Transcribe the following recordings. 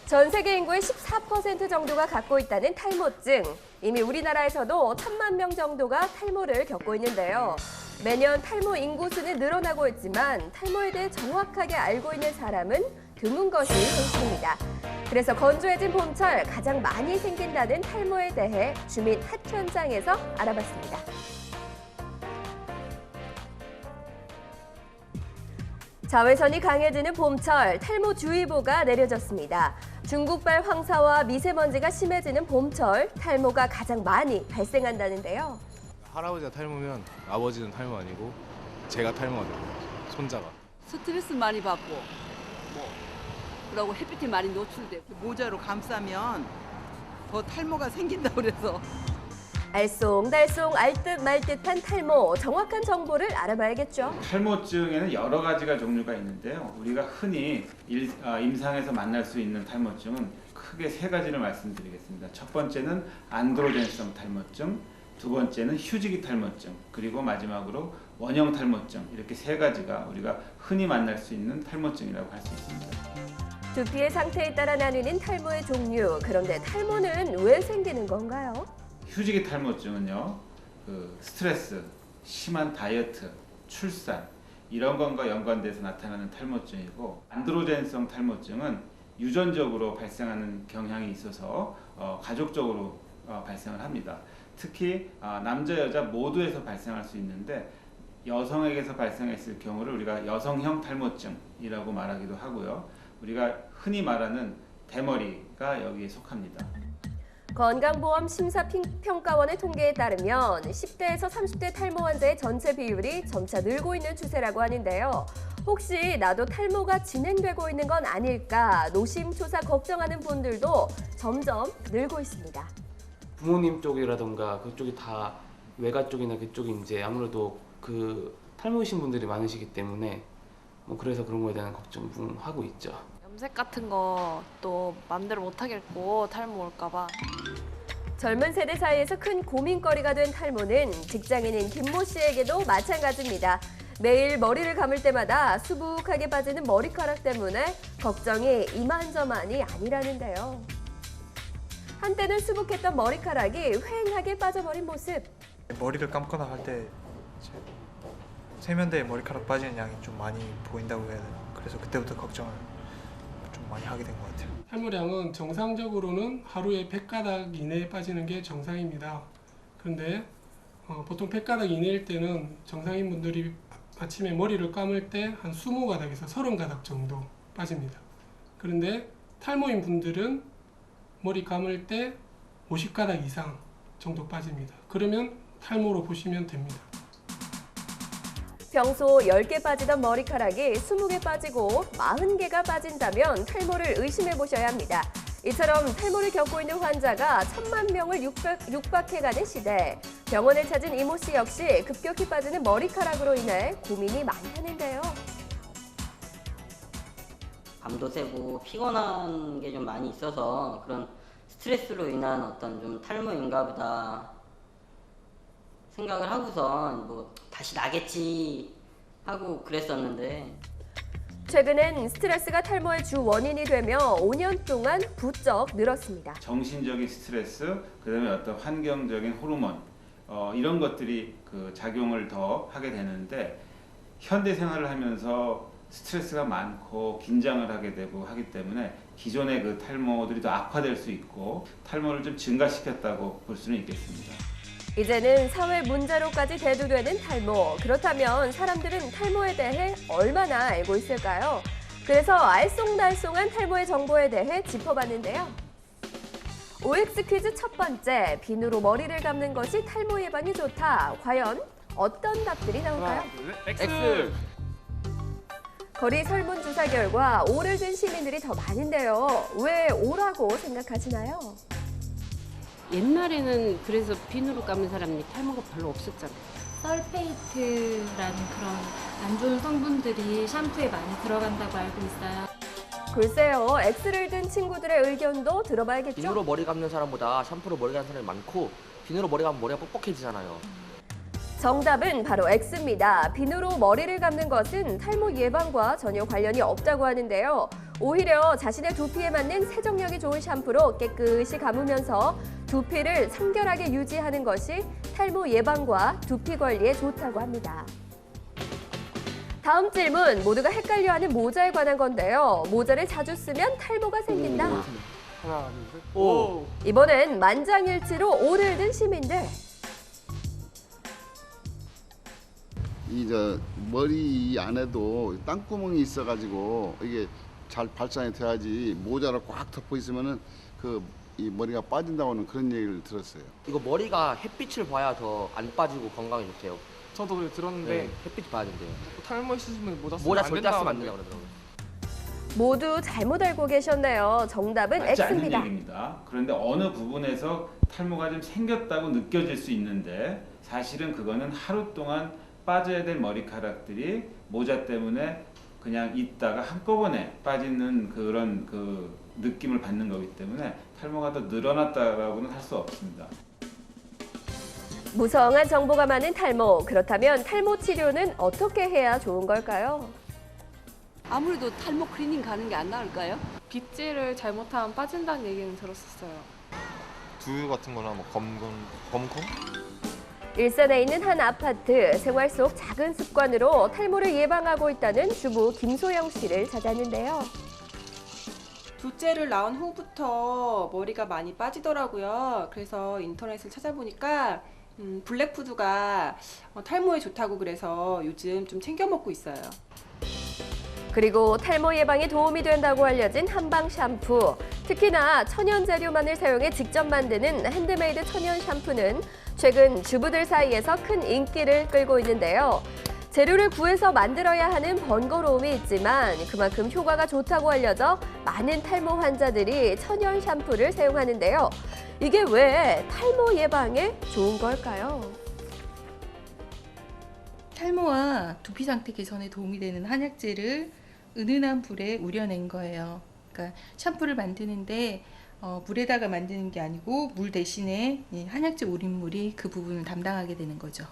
전 세계 인구의 14% 정도가 갖고 있다는 탈모증. 이미 우리나라에서도 1,000만 명 정도가 탈모를 겪고 있는데요. 매년 탈모 인구수는 늘어나고 있지만 탈모에 대해 정확하게 알고 있는 사람은 드문 것이 현실입니다. 그래서 건조해진 봄철 가장 많이 생긴다는 탈모에 대해 주민 핫 현장에서 알아봤습니다. 자외선이 강해지는 봄철, 탈모주의보가 내려졌습니다. 중국발 황사와 미세먼지가 심해지는 봄철, 탈모가 가장 많이 발생한다는데요. 할아버지가 탈모면 아버지는 탈모 아니고 제가 탈모가 돼요. 손자가. 스트레스 많이 받고 그러고 햇빛에 많이 노출되고 모자로 감싸면 더 탈모가 생긴다고 그래서 알쏭달쏭 알듯 말듯한 탈모, 정확한 정보를 알아봐야겠죠. 탈모증에는 여러 가지가 종류가 있는데요. 우리가 흔히 임상에서 만날 수 있는 탈모증은 크게 세 가지를 말씀드리겠습니다. 첫 번째는 안드로겐성 탈모증, 두 번째는 휴지기 탈모증, 그리고 마지막으로 원형 탈모증, 이렇게 세 가지가 우리가 흔히 만날 수 있는 탈모증이라고 할 수 있습니다. 두피의 상태에 따라 나뉘는 탈모의 종류, 그런데 탈모는 왜 생기는 건가요? 휴지기 탈모증은요, 스트레스, 심한 다이어트, 출산 이런 것과 연관돼서 나타나는 탈모증이고, 안드로겐성 탈모증은 유전적으로 발생하는 경향이 있어서 가족적으로 발생을 합니다. 특히 남자 여자 모두에서 발생할 수 있는데 여성에게서 발생했을 경우를 우리가 여성형 탈모증이라고 말하기도 하고요. 우리가 흔히 말하는 대머리가 여기에 속합니다. 건강보험심사평가원의 통계에 따르면 10대에서 30대 탈모 환자의 전체 비율이 점차 늘고 있는 추세라고 하는데요. 혹시 나도 탈모가 진행되고 있는 건 아닐까 노심초사 걱정하는 분들도 점점 늘고 있습니다. 부모님 쪽이라던가 그쪽이 다 외가 쪽이나 그쪽이 이제 아무래도 그 탈모이신 분들이 많으시기 때문에 그래서 그런 거에 대한 걱정 하고 있죠. 염색 같은 거 또 맘대로 못 하겠고 탈모 올까 봐. 젊은 세대 사이에서 큰 고민거리가 된 탈모는 직장인인 김모 씨에게도 마찬가지입니다. 매일 머리를 감을 때마다 수북하게 빠지는 머리카락 때문에 걱정이 이만저만이 아니라는데요. 한때는 수북했던 머리카락이 휑하게 빠져버린 모습. 머리를 감거나 할 때 세면대에 머리카락 빠지는 양이 좀 많이 보인다고 해야 되나? 그래서 그때부터 걱정을 좀 많이 하게 된 것 같아요. 탈모량은 정상적으로는 하루에 100가닥 이내에 빠지는 게 정상입니다. 그런데 보통 100가닥 이내일 때는 정상인 분들이 아침에 머리를 감을 때 한 20가닥에서 30가닥 정도 빠집니다. 그런데 탈모인 분들은 머리 감을 때 50가닥 이상 정도 빠집니다. 그러면 탈모로 보시면 됩니다. 평소 10개 빠지던 머리카락이 20개 빠지고 40개가 빠진다면 탈모를 의심해 보셔야 합니다. 이처럼 탈모를 겪고 있는 환자가 1,000만 명을 육박해가는 시대. 병원을 찾은 이모 씨 역시 급격히 빠지는 머리카락으로 인해 고민이 많다는데요. 감도 세고 피곤한 게 좀 많이 있어서 그런 스트레스로 인한 어떤 좀 탈모인가 보다 생각을 하고선 다시 나겠지 하고 그랬었는데 최근엔 스트레스가 탈모의 주 원인이 되며 5년 동안 부쩍 늘었습니다. 정신적인 스트레스, 그다음에 어떤 환경적인 호르몬 이런 것들이 작용을 더 하게 되는데, 현대 생활을 하면서 스트레스가 많고 긴장을 하게 되고 하기 때문에 기존의 그 탈모들이 더 악화될 수 있고 탈모를 좀 증가시켰다고 볼 수는 있겠습니다. 이제는 사회 문제로까지 대두되는 탈모. 그렇다면 사람들은 탈모에 대해 얼마나 알고 있을까요? 그래서 알쏭달쏭한 탈모의 정보에 대해 짚어봤는데요. OX 퀴즈 첫 번째, 비누로 머리를 감는 것이 탈모 예방에 좋다. 과연 어떤 답들이 나올까요? X! 거리 설문조사 결과 O를 든 시민들이 더 많은데요. 왜 O라고 생각하시나요? 옛날에는 그래서 비누로 감은 사람이 탈모가 별로 없었잖아요. 설페이트라는 그런 안 좋은 성분들이 샴푸에 많이 들어간다고 알고 있어요. 글쎄요, X를 든 친구들의 의견도 들어봐야겠죠? 비누로 머리 감는 사람보다 샴푸로 머리 감는 사람이 많고, 비누로 머리 감으면 머리가 뻑뻑해지잖아요. 정답은 바로 X입니다. 비누로 머리를 감는 것은 탈모 예방과 전혀 관련이 없다고 하는데요. 오히려 자신의 두피에 맞는 세정력이 좋은 샴푸로 깨끗이 감으면서 두피를 청결하게 유지하는 것이 탈모 예방과 두피 관리에 좋다고 합니다. 다음 질문, 모두가 헷갈려하는 모자에 관한 건데요. 모자를 자주 쓰면 탈모가 생긴다. 하나, 둘, 셋. 오! 이번엔 만장일치로 O를 든 시민들. 머리 안에도 땅구멍이 있어가지고 이게 잘 발산이 돼야지 모자를 꽉 덮어 있으면은 이 머리가 빠진다고는 그런 얘기를 들었어요. 이거 머리가 햇빛을 봐야 더 안 빠지고 건강에 좋대요. 저도 그래 들었는데 네, 햇빛이 봐야 된대요. 탈모 있으시면 모자 쓰면 모자 안 절대 된다고 쓰면 안 된다고 그러더라고요. 모두 잘못 알고 계셨네요. 정답은 맞지 않는 X입니다. 얘기입니다. 그런데 어느 부분에서 탈모가 좀 생겼다고 느껴질 수 있는데 사실은 그거는 하루 동안 빠져야 될 머리카락들이 모자 때문에 그냥 있다가 한꺼번에 빠지는 그런 느낌을 받는 거기 때문에 탈모가 더 늘어났다라고는 할 수 없습니다. 무성한 정보가 많은 탈모. 그렇다면 탈모 치료는 어떻게 해야 좋은 걸까요? 아무래도 탈모 클리닝 가는 게 안 나을까요? 빗질을 잘못하면 빠진다는 얘기는 들었었어요. 두유 같은 거나 뭐 검콩? 일산에 있는 한 아파트. 생활 속 작은 습관으로 탈모를 예방하고 있다는 주부 김소영 씨를 찾았는데요. 둘째를 낳은 후부터 머리가 많이 빠지더라고요. 그래서 인터넷을 찾아보니까 블랙푸드가 탈모에 좋다고 그래서 요즘 좀 챙겨 먹고 있어요. 그리고 탈모 예방에 도움이 된다고 알려진 한방 샴푸. 특히나 천연 재료만을 사용해 직접 만드는 핸드메이드 천연 샴푸는 최근 주부들 사이에서 큰 인기를 끌고 있는데요. 재료를 구해서 만들어야 하는 번거로움이 있지만 그만큼 효과가 좋다고 알려져 많은 탈모 환자들이 천연 샴푸를 사용하는데요. 이게 왜 탈모 예방에 좋은 걸까요? 탈모와 두피 상태 개선에 도움이 되는 한약재를 은은한 불에 우려낸 거예요. 그러니까 샴푸를 만드는데 물에다가 만드는 게 아니고 물 대신에 한약재 우린물이 그 부분을 담당하게 되는 거죠.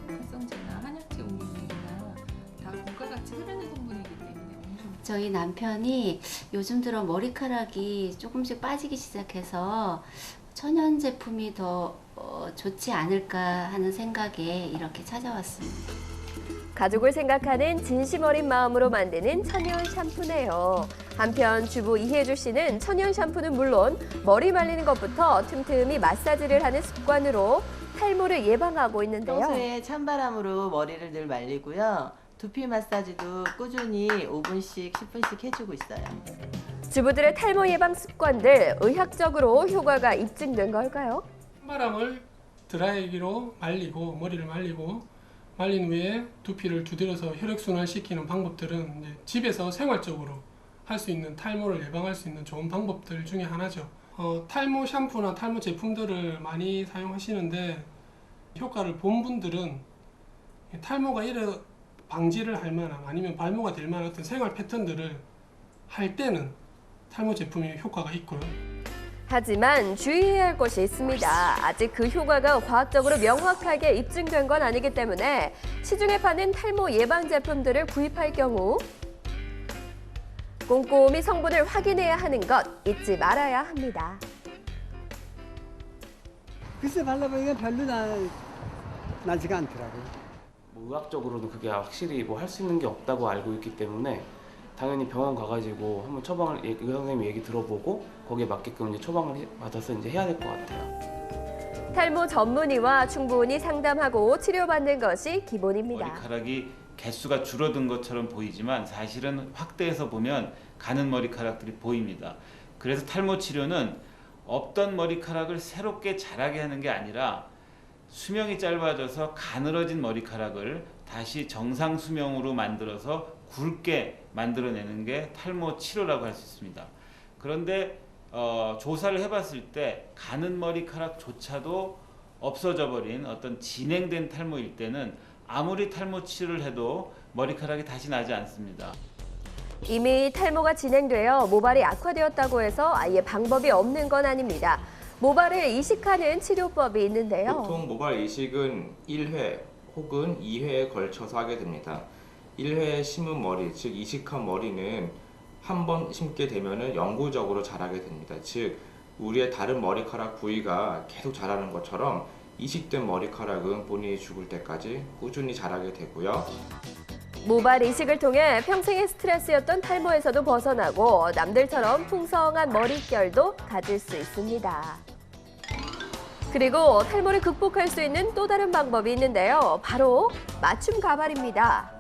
활성제나 한약재 우린물이나 다 물과 같이 흐르는 성분이기 때문에 저희 남편이 요즘 들어 머리카락이 조금씩 빠지기 시작해서 천연 제품이 더 좋지 않을까 하는 생각에 이렇게 찾아왔습니다. 가족을 생각하는 진심 어린 마음으로 만드는 천연 샴푸네요. 한편 주부 이혜주 씨는 천연 샴푸는 물론 머리 말리는 것부터 틈틈이 마사지를 하는 습관으로 탈모를 예방하고 있는데요. 평소에 찬바람으로 머리를 늘 말리고요. 두피 마사지도 꾸준히 5분씩, 10분씩 해주고 있어요. 주부들의 탈모 예방 습관들, 의학적으로 효과가 입증된 걸까요? 찬바람을 드라이기로 말리고 머리를 말린 후에 두피를 두드려서 혈액순환시키는 방법들은 이제 집에서 생활적으로 할 수 있는 탈모를 예방할 수 있는 좋은 방법들 중에 하나죠. 탈모 샴푸나 탈모 제품들을 많이 사용하시는데 효과를 본 분들은 탈모가 방지를 할 만한 아니면 발모가 될 만한 어떤 생활 패턴들을 할 때는 탈모 제품이 효과가 있고요. 하지만 주의해야 할 것이 있습니다. 아직 그 효과가 과학적으로 명확하게 입증된 건 아니기 때문에 시중에 파는 탈모 예방 제품들을 구입할 경우 꼼꼼히 성분을 확인해야 하는 것 잊지 말아야 합니다. 글쎄 발라보니까 별로 나지가 않더라고요. 의학적으로는 그게 확실히 할 수 있는 게 없다고 알고 있기 때문에 당연히 병원 가가지고 한번 처방을 의사 선생님 얘기 들어보고 거기에 맞게끔 이제 처방을 받아서 이제 해야 될 것 같아요. 탈모 전문의와 충분히 상담하고 치료받는 것이 기본입니다. 머리카락이 개수가 줄어든 것처럼 보이지만 사실은 확대해서 보면 가는 머리카락들이 보입니다. 그래서 탈모 치료는 없던 머리카락을 새롭게 자라게 하는 게 아니라 수명이 짧아져서 가늘어진 머리카락을 다시 정상 수명으로 만들어서 굵게 만들어내는 게 탈모 치료라고 할 수 있습니다. 그런데 조사를 해봤을 때 가는 머리카락조차도 없어져 버린 어떤 진행된 탈모일 때는 아무리 탈모 치료를 해도 머리카락이 다시 나지 않습니다. 이미 탈모가 진행되어 모발이 악화되었다고 해서 아예 방법이 없는 건 아닙니다. 모발을 이식하는 치료법이 있는데요. 보통 모발 이식은 1회 혹은 2회에 걸쳐서 하게 됩니다. 1회에 심은 머리, 즉 이식한 머리는 한 번 심게 되면 영구적으로 자라게 됩니다. 즉 우리의 다른 머리카락 부위가 계속 자라는 것처럼 이식된 머리카락은 본인이 죽을 때까지 꾸준히 자라게 되고요. 모발 이식을 통해 평생의 스트레스였던 탈모에서도 벗어나고 남들처럼 풍성한 머릿결도 가질 수 있습니다. 그리고 탈모를 극복할 수 있는 또 다른 방법이 있는데요. 바로 맞춤 가발입니다.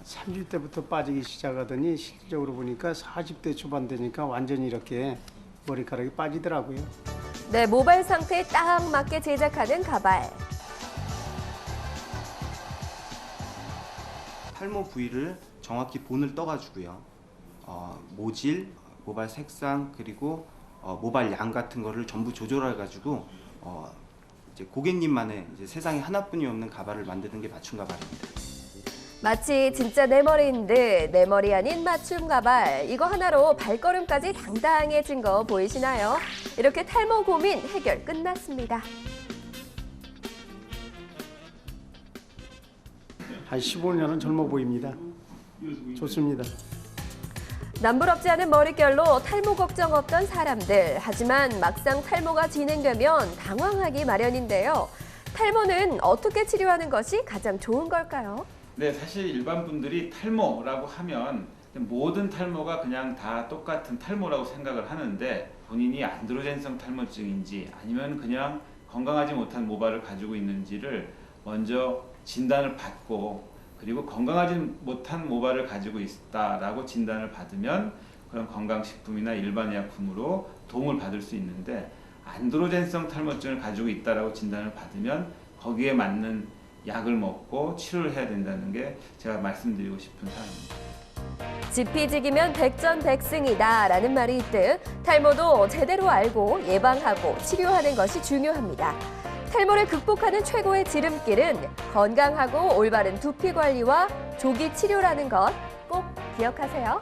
30대부터 빠지기 시작하더니 실질적으로 보니까 40대 초반 되니까 완전히 이렇게 머리카락이 빠지더라고요. 네, 모발 상태에 딱 맞게 제작하는 가발. 탈모 부위를 정확히 본을 떠가지고요. 모질, 모발 색상 그리고 모발 양 같은 거를 전부 조절해가지고 이제 고객님만의 이제 세상에 하나뿐이 없는 가발을 만드는 게 맞춤 가발입니다. 마치 진짜 내 머리인 듯 내 머리 아닌 맞춤 가발. 이거 하나로 발걸음까지 당당해진 거 보이시나요? 이렇게 탈모 고민 해결 끝났습니다. 한 15년은 젊어 보입니다. 좋습니다. 남부럽지 않은 머릿결로 탈모 걱정 없던 사람들. 하지만 막상 탈모가 진행되면 당황하기 마련인데요. 탈모는 어떻게 치료하는 것이 가장 좋은 걸까요? 네, 사실 일반 분들이 탈모라고 하면 모든 탈모가 그냥 다 똑같은 탈모라고 생각을 하는데 본인이 안드로젠성 탈모증인지 아니면 그냥 건강하지 못한 모발을 가지고 있는지를 먼저 진단을 받고 그리고 건강하지 못한 모발을 가지고 있다라고 진단을 받으면 그런 건강식품이나 일반 의약품으로 도움을 받을 수 있는데 안드로젠성 탈모증을 가지고 있다라고 진단을 받으면 거기에 맞는 약을 먹고 치료를 해야 된다는 게 제가 말씀드리고 싶은 사항입니다. 지피지기면 백전백승이다 라는 말이 있듯 탈모도 제대로 알고 예방하고 치료하는 것이 중요합니다. 탈모를 극복하는 최고의 지름길은 건강하고 올바른 두피 관리와 조기 치료라는 것 꼭 기억하세요.